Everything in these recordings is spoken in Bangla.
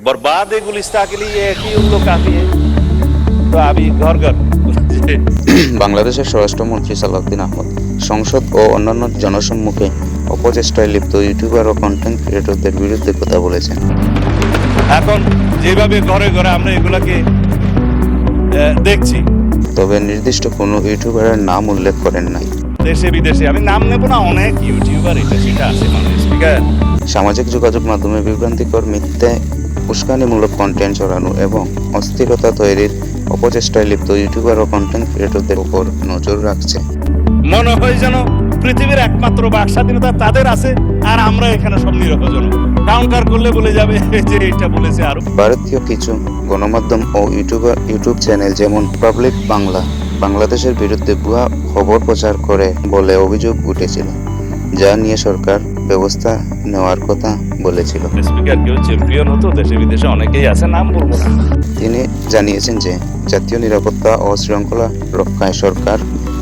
बर्बाद है गुलिस्तां के लिए एक ही उनको काफी है तो अभी घर घर বাংলাদেশের স্বরাষ্ট্রমন্ত্রী সালাউদ্দিন আহমদ সংসদ ও অন্যান্য জনসম্মুখে অপচেষ্টায় লিপ্ত ইউটিউবার ও কন্টেন্ট ক্রিয়েটরদের বিরুদ্ধে কথা বলেছেন। এখন যেভাবে ঘরে ঘরে আমরা এগুলাকে দেখছি, তবে নির্দিষ্ট কোনো ইউটিউবারের নাম উল্লেখ করেন নাই। দেশে বিদেশে আমি নাম নেব না, অনেক ইউটিউবার এটা সেটা আছে মানে স্পিকার। সামাজিক যোগাযোগ মাধ্যমে বিভ্রান্তিকর মিথ্যে উস্কানিমূলক কন্টেন্ট ছড়ানো এবং অস্থিরতা তৈরির অপচেষ্টায় লিপ্ত ইউটিউবার ও কন্টেন্ট ক্রিয়েটরদের উপর নজর রাখছে। মনে হয় যেন পৃথিবীর একমাত্র বাক স্বাধীনতা তাদের আছে আর আমরা এখানে সব নিরপজন। কাউন্টার করলে বলে যাবে যে এটা বলেছে আরো। ভারতীয় কিছু গণমাধ্যম ও ইউটিউব চ্যানেল যেমন পাবলিক বাংলা বাংলাদেশের বিরুদ্ধে ভুয়া খবর প্রচার করে বলে অভিযোগ উঠেছিল, যা নিয়ে সরকার ব্যবস্থা নেওয়ার কথা বলেছিল। স্পিকার কেউ চ্যাম্পিয়ন হতো, দেশে বিদেশে অনেকেই আছে, নাম বলবো না। তিনি জানিয়েছেন যে জাতীয় নিরাপত্তা ও শৃঙ্খলা রক্ষায় সরকার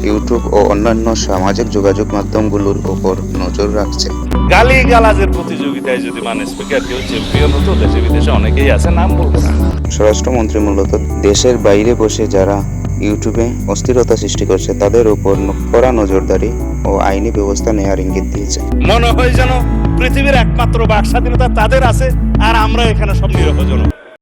ইউটিউব ও অন্যান্য সামাজিক যোগাযোগ মাধ্যমগুলোর উপর নজর রাখছে। গালি গালাজের প্রতিযোগিতায় যদি মানে স্পিকার কেউ চ্যাম্পিয়ন হতো, দেশে বিদেশে অনেকেই আছে, নাম বলবো না। স্বরাষ্ট্রমন্ত্রী মূলত দেশের বাইরে বসে যারা ইউটিউবে অস্থিরতা সৃষ্টি করছে তাদের উপর কড়া নজরদারি ও আইনি ব্যবস্থা নেওয়ার ইঙ্গিত দিয়েছে। মনে হয় যেন পৃথিবীর একমাত্র বাক স্বাধীনতা তাদের আছে আর আমরা এখানে সব নিরপজন।